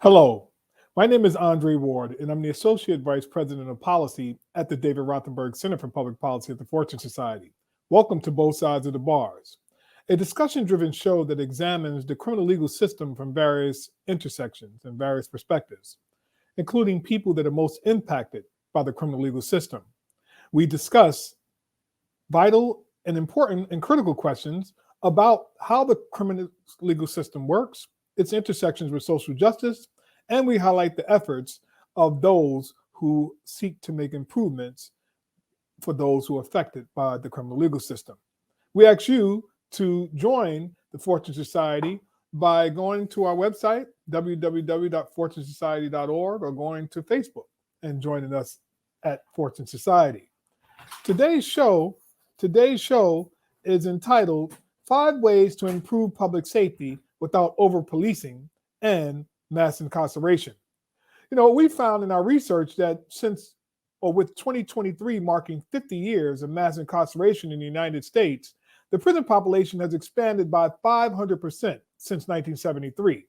Hello, my name is Andre Ward, and I'm the Associate Vice President of Policy at the David Rothenberg Center for Public Policy at the Fortune Society. Welcome to Both Sides of the Bars, a discussion-driven show that examines the criminal legal system from various intersections and various perspectives, including people that are most impacted by the criminal legal system. We discuss vital and important and critical questions about how the criminal legal system works, its intersections with social justice, and we highlight the efforts of those who seek to make improvements for those who are affected by the criminal legal system. We ask you to join the Fortune Society by going to our website, www.fortunesociety.org, or going to Facebook and joining us at Fortune Society. Today's show is entitled Five Ways to Improve Public Safety Without Over-Policing and Mass Incarceration. We found in our research that with 2023 marking 50 years of mass incarceration in the United States, the prison population has expanded by 500% since 1973.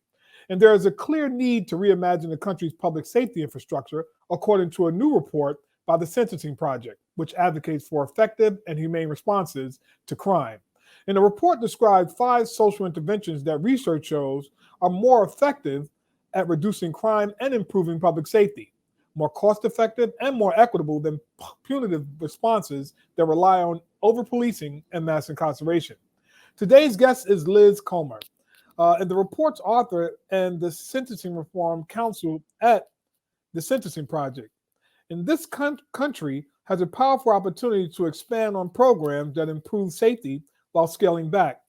And there is a clear need to reimagine the country's public safety infrastructure, according to a new report by the Sentencing Project, which advocates for effective and humane responses to crime. And the report described 5 social interventions that research shows are more effective at reducing crime and improving public safety, more cost-effective and more equitable than punitive responses that rely on over-policing and mass incarceration. Today's guest is Liz Komar, and the report's author and the Sentencing Reform Counsel at the Sentencing Project. And this country has a powerful opportunity to expand on programs that improve safety while scaling back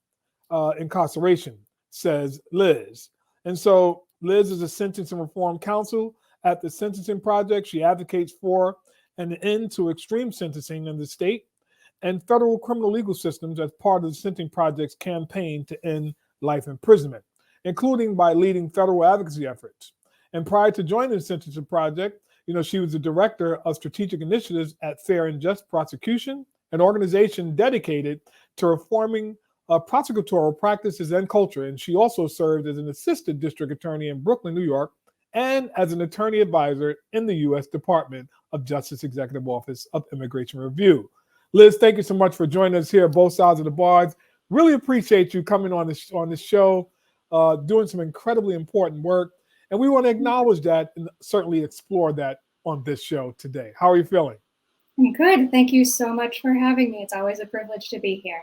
incarceration, says Liz. And so Liz is a Sentencing Reform Counsel at the Sentencing Project. She advocates for an end to extreme sentencing in the state and federal criminal legal systems as part of the Sentencing Project's campaign to end life imprisonment, including by leading federal advocacy efforts. And prior to joining the Sentencing Project, she was the director of strategic initiatives at Fair and Just Prosecution, an organization dedicated to reforming prosecutorial practices and culture. And she also served as an assistant district attorney in Brooklyn, New York, and as an attorney advisor in the U.S. Department of Justice Executive Office of Immigration Review. Liz, thank you so much for joining us here at Both Sides of the Bars. Really appreciate you coming on this show, doing some incredibly important work. And we want to acknowledge that and certainly explore that on this show today. How are you feeling? I'm good. Thank you so much for having me. It's always a privilege to be here.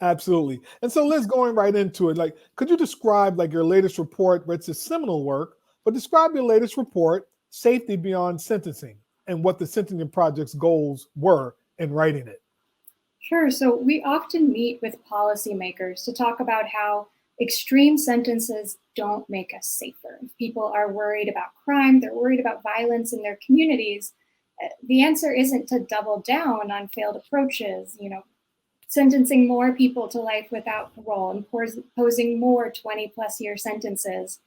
Absolutely. And so Liz, going right into it, could you describe your latest report, where it's a seminal work, but describe your latest report, Safety Beyond Sentencing, and what the Sentencing Project's goals were in writing it? Sure. So we often meet with policymakers to talk about how extreme sentences don't make us safer. If people are worried about crime, they're worried about violence in their communities, the answer isn't to double down on failed approaches, sentencing more people to life without parole, imposing more 20-plus year sentences.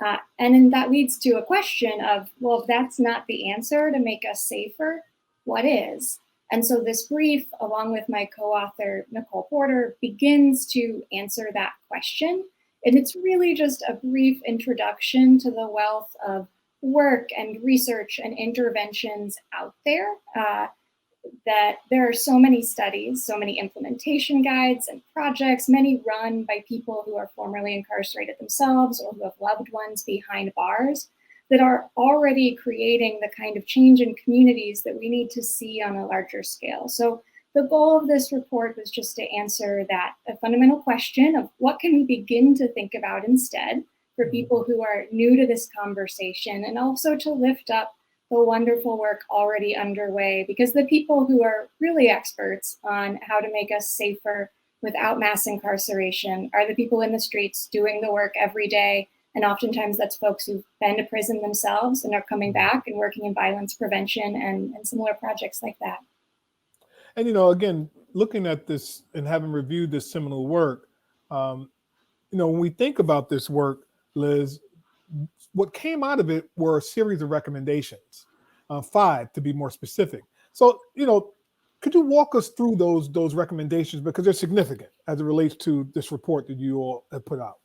And then that leads to a question of, well, if that's not the answer to make us safer, what is? And so this brief, along with my co-author, Nicole Porter, begins to answer that question. And it's really just a brief introduction to the wealth of work and research and interventions out there, that there are so many studies, so many implementation guides and projects, many run by people who are formerly incarcerated themselves or who have loved ones behind bars, that are already creating the kind of change in communities that we need to see on a larger scale. So the goal of this report was just to answer that a fundamental question of what can we begin to think about instead for people who are new to this conversation, and also to lift up the wonderful work already underway, because the people who are really experts on how to make us safer without mass incarceration are the people in the streets doing the work every day. And oftentimes that's folks who've been to prison themselves and are coming back and working in violence prevention and similar projects like that. And, again, looking at this and having reviewed this seminal work, when we think about this work, Liz, what came out of it were a series of recommendations, 5 to be more specific. So, could you walk us through those recommendations, because they're significant as it relates to this report that you all have put out?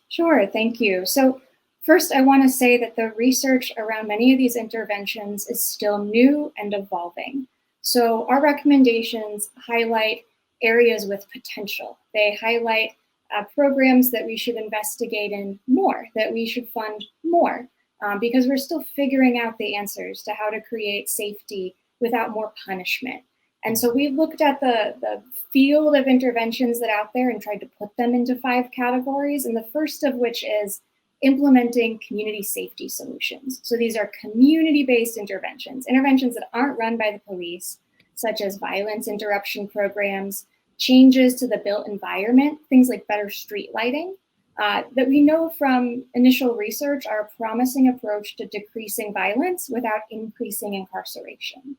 Sure, thank you. So First, I want to say that the research around many of these interventions is still new and evolving. So our recommendations highlight areas with potential. They highlight programs that we should investigate in more, that we should fund more, because we're still figuring out the answers to how to create safety without more punishment. And so we looked at the field of interventions that are out there and tried to put them into 5 categories. And the first of which is implementing community safety solutions. So these are community-based interventions that aren't run by the police, such as violence interruption programs, changes to the built environment, things like better street lighting, that we know from initial research are a promising approach to decreasing violence without increasing incarceration.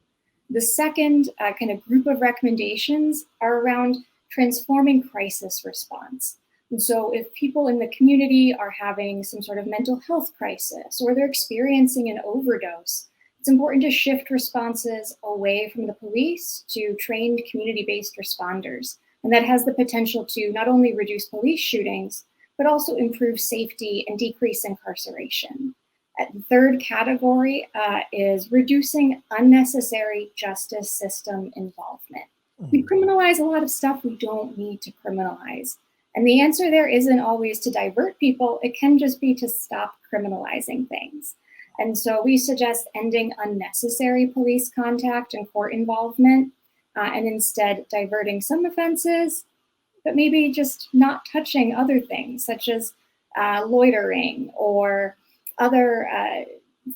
The second kind of group of recommendations are around transforming crisis response. And so if people in the community are having some sort of mental health crisis or they're experiencing an overdose, it's important to shift responses away from the police to trained community-based responders. And that has the potential to not only reduce police shootings, but also improve safety and decrease incarceration. The third category is reducing unnecessary justice system involvement. We criminalize a lot of stuff we don't need to criminalize. And the answer there isn't always to divert people. It can just be to stop criminalizing things. And so we suggest ending unnecessary police contact and court involvement, and instead diverting some offenses, but maybe just not touching other things, such as loitering or other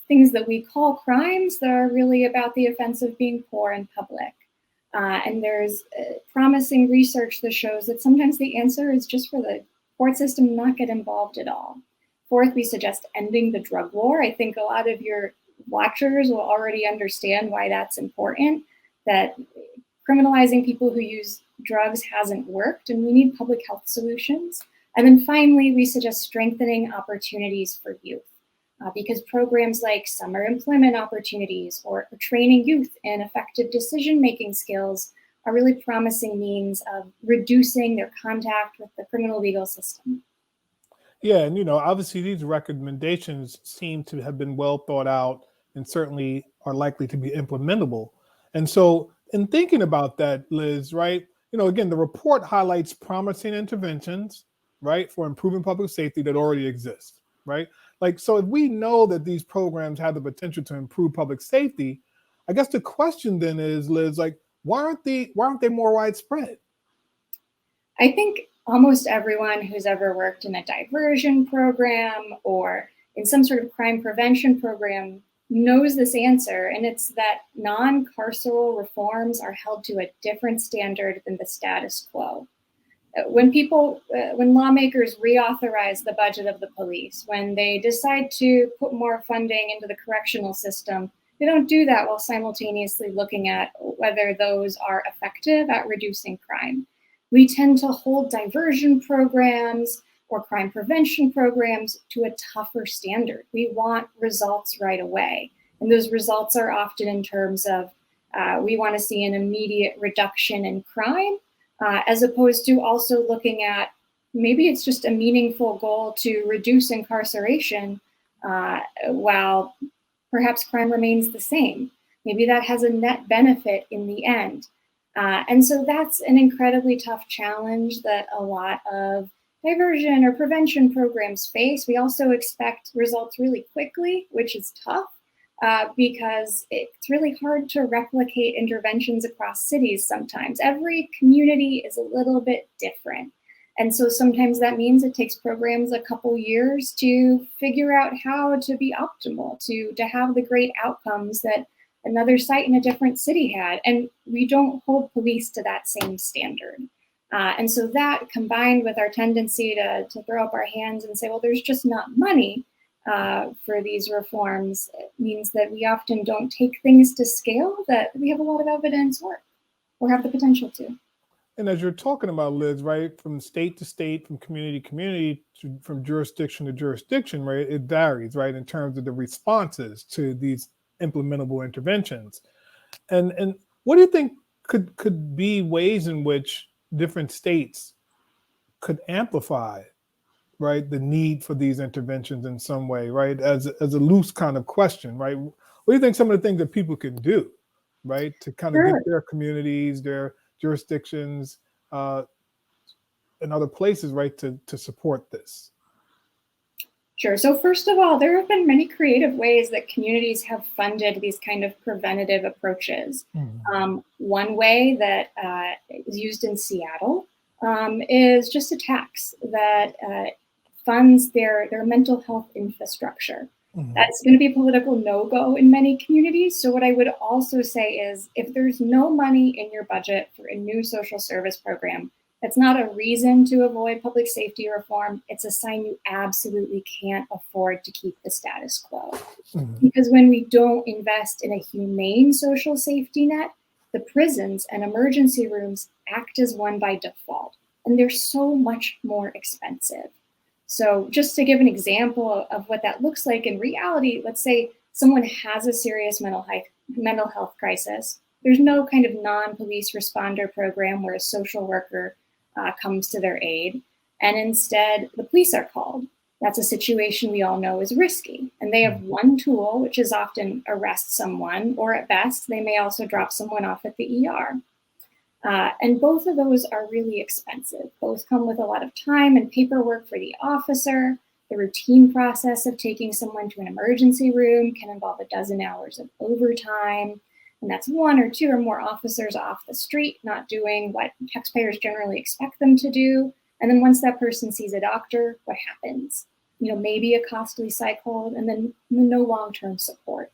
things that we call crimes that are really about the offense of being poor in public. And there's promising research that shows that sometimes the answer is just for the court system to not get involved at all. Fourth, we suggest ending the drug war. I think a lot of your watchers will already understand why that's important, that criminalizing people who use drugs hasn't worked, and we need public health solutions. And then finally, we suggest strengthening opportunities for youth. Because programs like summer employment opportunities or training youth in effective decision-making skills are really promising means of reducing their contact with the criminal legal system. Yeah, and obviously these recommendations seem to have been well thought out and certainly are likely to be implementable. And so in thinking about that, Liz, right, again, the report highlights promising interventions, right, for improving public safety that already exist, right? So if we know that these programs have the potential to improve public safety, I guess the question then is, Liz, why aren't they more widespread? I think almost everyone who's ever worked in a diversion program or in some sort of crime prevention program knows this answer, and it's that non-carceral reforms are held to a different standard than the status quo. When lawmakers reauthorize the budget of the police, when they decide to put more funding into the correctional system, they don't do that while simultaneously looking at whether those are effective at reducing crime. We tend to hold diversion programs or crime prevention programs to a tougher standard. We want results right away. And those results are often in terms of we want to see an immediate reduction in crime, as opposed to also looking at maybe it's just a meaningful goal to reduce incarceration while perhaps crime remains the same. Maybe that has a net benefit in the end. And so that's an incredibly tough challenge that a lot of diversion or prevention programs face. We also expect results really quickly, which is tough because it's really hard to replicate interventions across cities sometimes. Every community is a little bit different. And so sometimes that means it takes programs a couple years to figure out how to be optimal, to have the great outcomes that another site in a different city had. And we don't hold police to that same standard. And so that, combined with our tendency to throw up our hands and say, well, there's just not money for these reforms, means that we often don't take things to scale that we have a lot of evidence work or have the potential to. And as you're talking about, Liz, right, from state to state, from community to community, from jurisdiction to jurisdiction, right, it varies, right, in terms of the responses to these implementable interventions. And what do you think could be ways in which different states could amplify right, the need for these interventions in some way, right, as a loose kind of question, right? What do you think some of the things that people can do, right, to kind of get Sure. their communities, their jurisdictions, uh, and other places, right, to support this? Sure. So first of all, there have been many creative ways that communities have funded these kind of preventative approaches. Mhm. One way that is used in Seattle is just a tax that funds their mental health infrastructure. Mhm. That's going to be a political no-go in many communities. So what I would also say is if there's no money in your budget for a new social service program, that's not a reason to avoid public safety reform. It's a sign you absolutely can't afford to keep the status quo. Mhm. Because when we don't invest in a humane social safety net, the prisons and emergency rooms act as one by default, and they're so much more expensive. So, just to give an example of what that looks like in reality, let's say someone has a serious mental health crisis. There's no kind of non police responder program where a social worker comes to their aid, and instead the police are called. That's a situation we all know is risky. And they have Mhm. one tool, which is often arrest someone, or at best, they may also drop someone off at the ER. And both of those are really expensive. Both come with a lot of time and paperwork for the officer. The routine process of taking someone to an emergency room can involve a dozen hours of overtime. And that's one or two or more officers off the street not doing what taxpayers generally expect them to do. And then once that person sees a doctor, what happens? Maybe a costly psych hold and then no long-term support.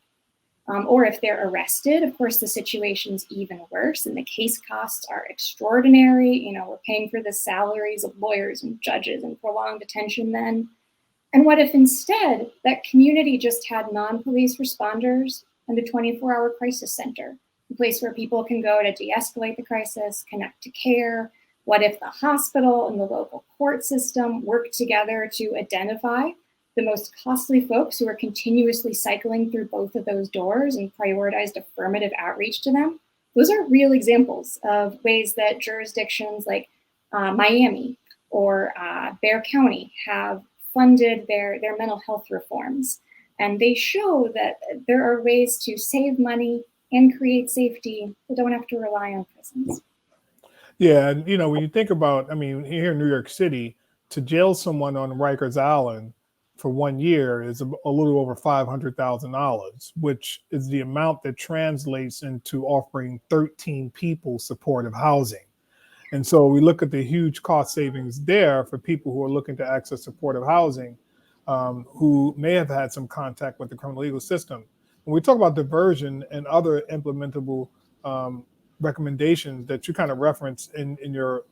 Or if they're arrested, of course, the situation's even worse and the case costs are extraordinary. We're paying for the salaries of lawyers and judges and prolonged detention then. And what if instead that community just had non-police responders and a 24-hour crisis center, a place where people can go to de-escalate the crisis, connect to care? What if the hospital and the local court system work together to identify the most costly folks who are continuously cycling through both of those doors and prioritized affirmative outreach to them? Those are real examples of ways that jurisdictions like Miami or Bexar County have funded their mental health reforms. And they show that there are ways to save money and create safety that don't have to rely on prisons. Yeah, and when you think about, I mean, here in New York City, to jail someone on Rikers Island for 1 year is a little over $500,000, which is the amount that translates into offering 13 people supportive housing. And so we look at the huge cost savings there for people who are looking to access supportive housing, who may have had some contact with the criminal legal system. When we talk about diversion and other implementable um, recommendations that you kind of reference in your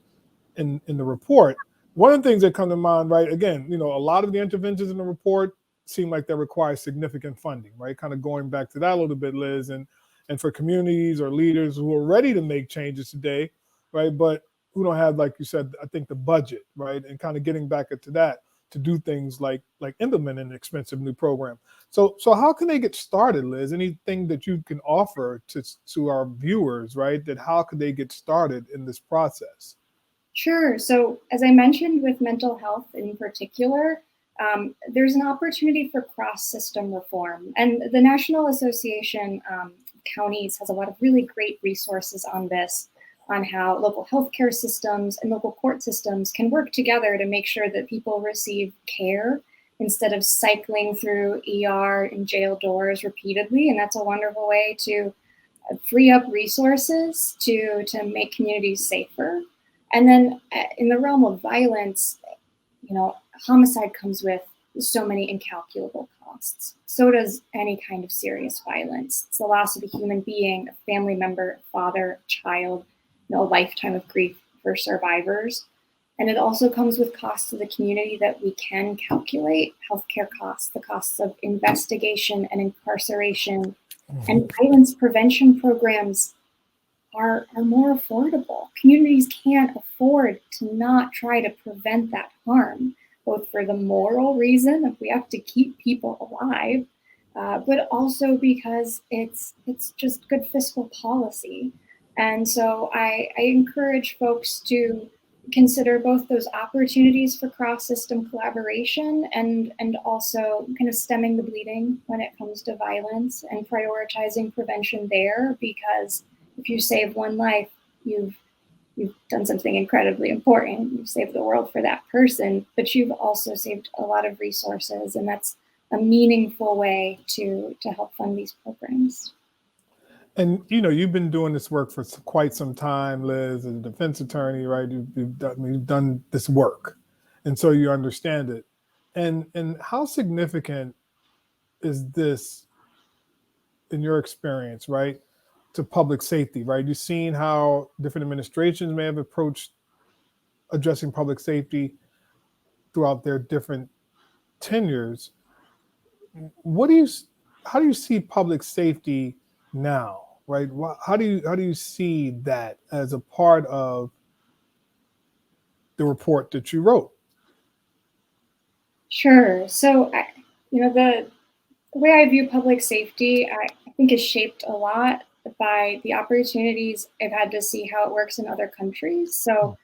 in the report, one of the things that come to mind, right? Again, a lot of the interventions in the report seem like they require significant funding, right? Kind of going back to that a little bit, Liz, and for communities or leaders who are ready to make changes today, right? But who don't have, like you said, I think the budget, right? And kind of getting back into that to do things like implement an expensive new program. So how can they get started, Liz? Anything that you can offer to our viewers, right? That how could they get started in this process? Sure. So, as I mentioned with mental health in particular, there's an opportunity for cross system reform. And the National Association of Counties has a lot of really great resources on this, on how local healthcare systems and local court systems can work together to make sure that people receive care instead of cycling through ER and jail doors repeatedly. And that's a wonderful way to free up resources to make communities safer. And then in the realm of violence, homicide comes with so many incalculable costs. So does any kind of serious violence. It's the loss of a human being, a family member, father, child, a lifetime of grief for survivors. And it also comes with costs to the community that we can calculate: healthcare costs, the costs of investigation and incarceration, and violence prevention programs are more affordable. Communities can't afford to not try to prevent that harm, both for the moral reason of we have to keep people alive, but also because it's just good fiscal policy. And so I encourage folks to consider both those opportunities for cross-system collaboration and also kind of stemming the bleeding when it comes to violence and prioritizing prevention there, because if you save one life, you've done something incredibly important. You've saved the world for that person, but you've also saved a lot of resources, and that's a meaningful way to help fund these programs. And you've been doing this work for quite some time, Liz, as a defense attorney, right? You've done this work, and so you understand it. And how significant is this in your experience, right, to public safety, right? You've seen how different administrations may have approached addressing public safety throughout their different tenures. What do you, how do you see public safety now, right? How do you see that as a part of the report that you wrote? Sure. So, the way I view public safety, I think is shaped a lot by the opportunities I've had to see how it works in other countries. So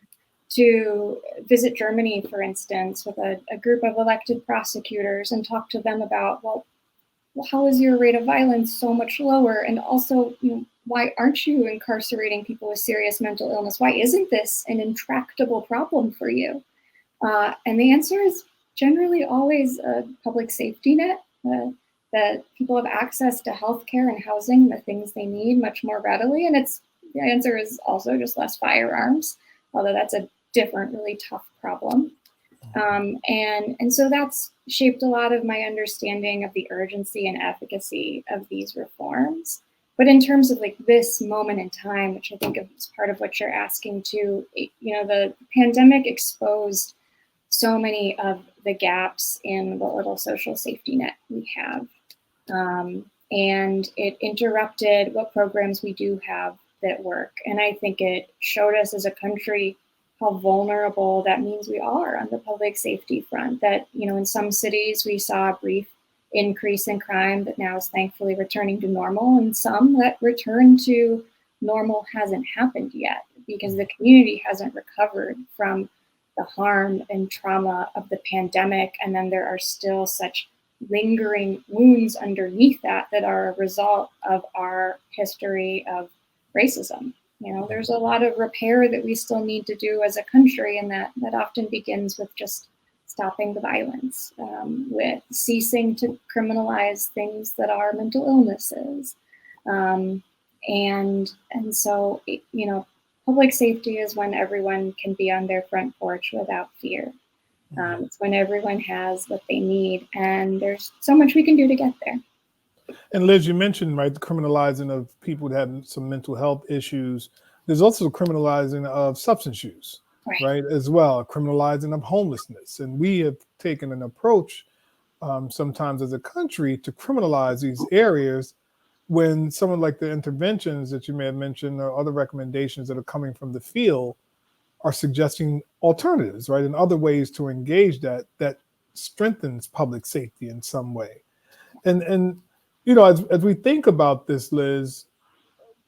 to visit Germany, for instance, with a group of elected prosecutors and talk to them about, well, how is your rate of violence so much lower? And also, why aren't you incarcerating people with serious mental illness? Why isn't this an intractable problem for you? And the answer is generally always a public safety net, that people have access to healthcare and housing, the things they need much more readily. And the answer is also just less firearms, although that's a different, really tough problem. And so that's shaped a lot of my understanding of the urgency and efficacy of these reforms. But in terms of like this moment in time, which I think is part of what you're asking too, the pandemic exposed so many of the gaps in the little social safety net we have. And it interrupted what programs we do have that work. And I think it showed us as a country how vulnerable that means we are on the public safety front. That, in some cities we saw a brief increase in crime that now is thankfully returning to normal, and some that return to normal hasn't happened yet because the community hasn't recovered from the harm and trauma of the pandemic. And then there are still such lingering wounds underneath that are a result of our history of racism. There's a lot of repair that we still need to do as a country, and that often begins with just stopping the violence, with ceasing to criminalize things that are mental illnesses. And so, public safety is when everyone can be on their front porch without fear. It's when everyone has what they need, and there's so much we can do to get there. And Liz, you mentioned, right, the criminalizing of people that have some mental health issues. There's also the criminalizing of substance use, right, as well, criminalizing of homelessness. And we have taken an approach sometimes as a country to criminalize these areas when some of like the interventions that you may have mentioned or other recommendations that are coming from the field are suggesting alternatives, right, and other ways to engage that strengthens public safety in some way. And as we think about this, Liz,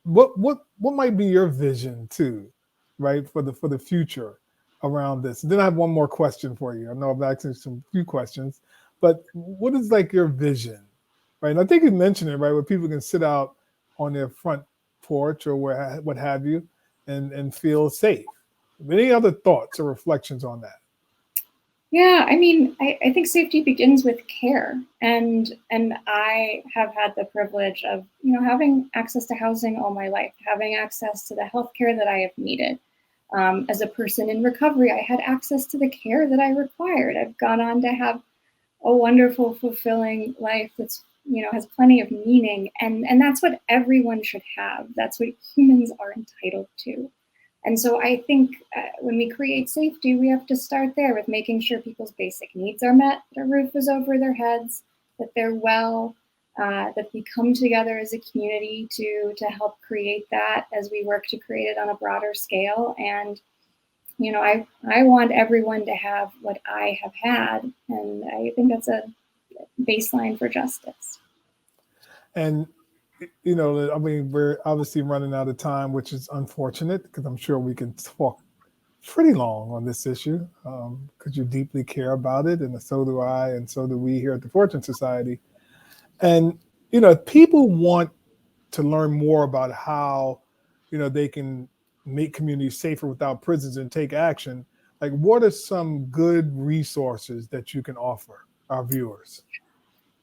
what might be your vision too, right, for the future around this? And then I have one more question for you. I know I've asked you few questions, but what is like your vision, right? And I think you mentioned it, right, where people can sit out on their front porch or what have you, and feel safe. Any other thoughts or reflections on that? Yeah, I think safety begins with care, and I have had the privilege of having access to housing all my life, having access to the healthcare that I have needed. As a person in recovery, I had access to the care that I required. I've gone on to have a wonderful, fulfilling life that's has plenty of meaning, and that's what everyone should have. That's what humans are entitled to. And so I think when we create safety, we have to start there with making sure people's basic needs are met, their roof is over their heads, that they're well, that we come together as a community to help create that as we work to create it on a broader scale. And, I want everyone to have what I have had. And I think that's a baseline for justice. And we're obviously running out of time, which is unfortunate because I'm sure we can talk pretty long on this issue because you deeply care about it, and so do I, and so do we here at the Fortune Society. And, if people want to learn more about how, they can make communities safer without prisons and take action, like what are some good resources that you can offer our viewers?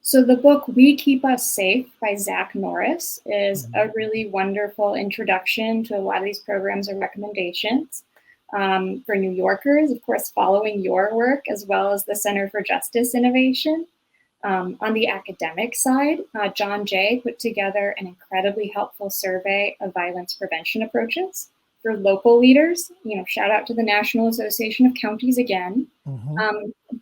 So the book We Keep Us Safe by Zach Norris is a really wonderful introduction to a lot of these programs and recommendations. For New Yorkers, of course, following your work, as well as the Center for Justice Innovation. On the academic side, John Jay put together an incredibly helpful survey of violence prevention approaches for local leaders. Shout out to the National Association of Counties again.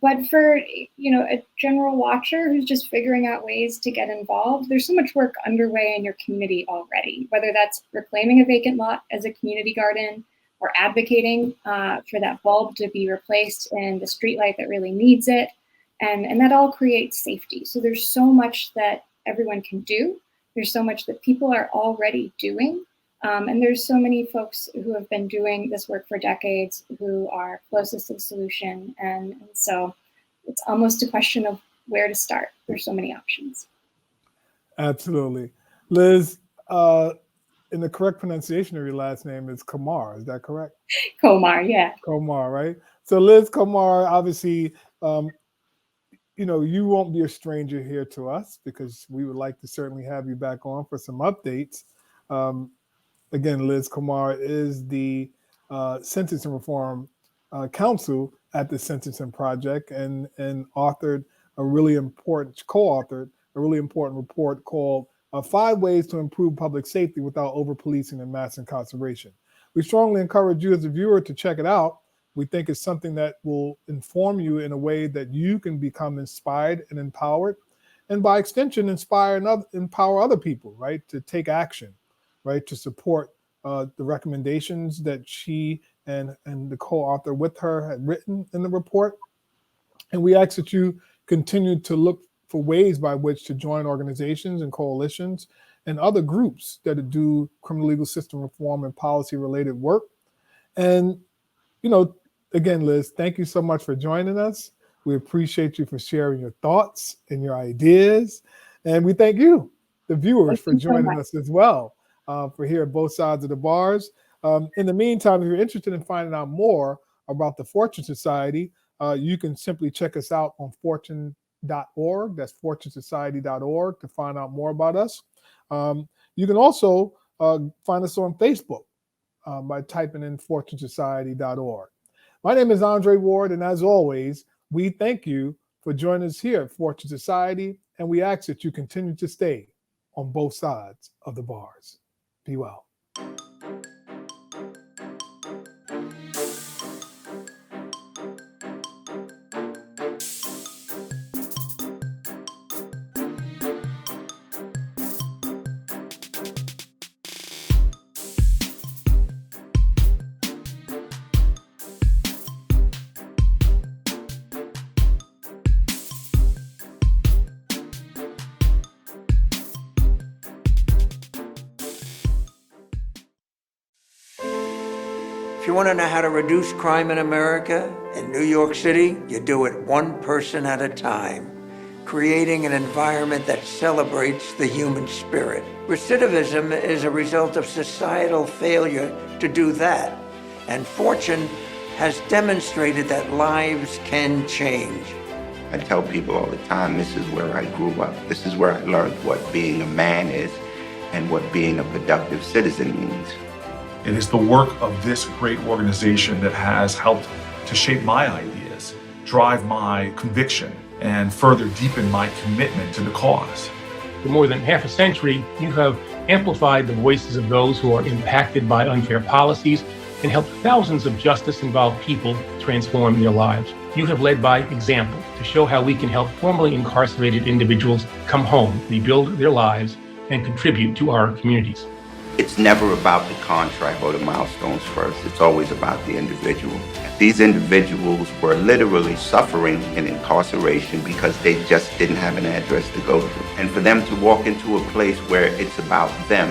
But for a general watcher who's just figuring out ways to get involved, there's so much work underway in your community already, whether that's reclaiming a vacant lot as a community garden or advocating for that bulb to be replaced in the streetlight that really needs it. And that all creates safety. So there's so much that everyone can do. There's so much that people are already doing. And there's so many folks who have been doing this work for decades who are closest to the solution. And so it's almost a question of where to start. There's so many options. Absolutely. Liz, in the correct pronunciation of your last name is Komar. Is that correct? Komar, yeah. Komar, right? So Liz Komar, obviously, you won't be a stranger here to us because we would like to certainly have you back on for some updates. Again, Liz Komar is the Sentencing Reform Counsel at the Sentencing Project and co-authored a really important report called 5 Ways to Improve Public Safety Without Over-Policing and Mass Incarceration. We strongly encourage you as a viewer to check it out. We think it's something that will inform you in a way that you can become inspired and empowered, and by extension, inspire and empower other people, right, to take action, right, to support the recommendations that she and the co-author with her had written in the report. And we ask that you continue to look for ways by which to join organizations and coalitions and other groups that do criminal legal system reform and policy related work. And, again, Liz, thank you so much for joining us. We appreciate you for sharing your thoughts and your ideas. And we thank you, the viewers, for joining us as well, for here at both sides of the bars. In the meantime, if you're interested in finding out more about the Fortune Society, you can simply check us out on fortune.org. That's fortunesociety.org to find out more about us. You can also find us on Facebook by typing in fortunesociety.org. My name is Andre Ward, and as always, we thank you for joining us here at Fortune Society, and we ask that you continue to stay on both sides of the bars. Be well. If you want to know how to reduce crime in America, in New York City, you do it one person at a time, creating an environment that celebrates the human spirit. Recidivism is a result of societal failure to do that, and Fortune has demonstrated that lives can change. I tell people all the time, this is where I grew up. This is where I learned what being a man is and what being a productive citizen means. It is the work of this great organization that has helped to shape my ideas, drive my conviction, and further deepen my commitment to the cause. For more than half a century, you have amplified the voices of those who are impacted by unfair policies and helped thousands of justice-involved people transform their lives. You have led by example to show how we can help formerly incarcerated individuals come home, rebuild their lives, and contribute to our communities. It's never about the contract or the milestones first. It's always about the individual. These individuals were literally suffering in incarceration because they just didn't have an address to go to. And for them to walk into a place where it's about them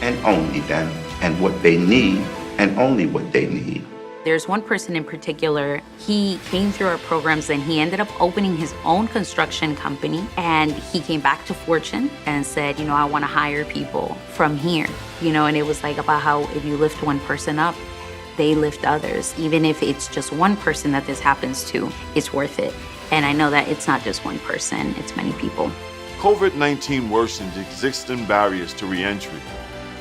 and only them and what they need and only what they need, There's one person in particular, he came through our programs and he ended up opening his own construction company, and he came back to Fortune and said, I want to hire people from here, and it was like about how if you lift one person up, they lift others. Even if it's just one person that this happens to, it's worth it. And I know that it's not just one person, it's many people. COVID-19 worsened existing barriers to reentry.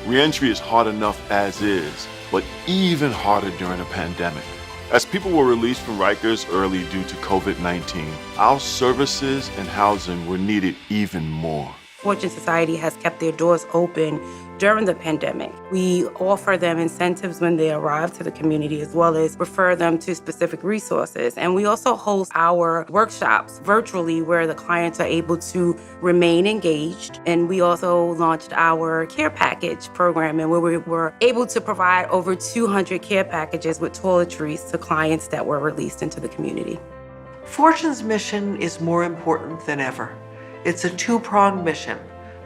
Reentry is hard enough as is, but even harder during a pandemic. As people were released from Rikers early due to COVID-19, our services and housing were needed even more. Fortune Society has kept their doors open during the pandemic. We offer them incentives when they arrive to the community, as well as refer them to specific resources. And we also host our workshops virtually where the clients are able to remain engaged. And we also launched our care package program, and where we were able to provide over 200 care packages with toiletries to clients that were released into the community. Fortune's mission is more important than ever. It's a two-pronged mission.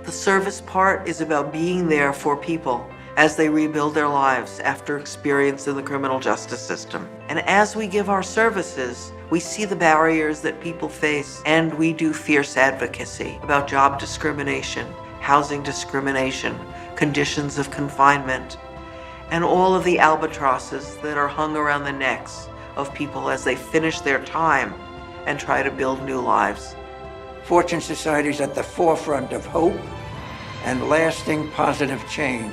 The service part is about being there for people as they rebuild their lives after experience in the criminal justice system. And as we give our services, we see the barriers that people face, and we do fierce advocacy about job discrimination, housing discrimination, conditions of confinement, and all of the albatrosses that are hung around the necks of people as they finish their time and try to build new lives. Fortune Society is at the forefront of hope and lasting positive change.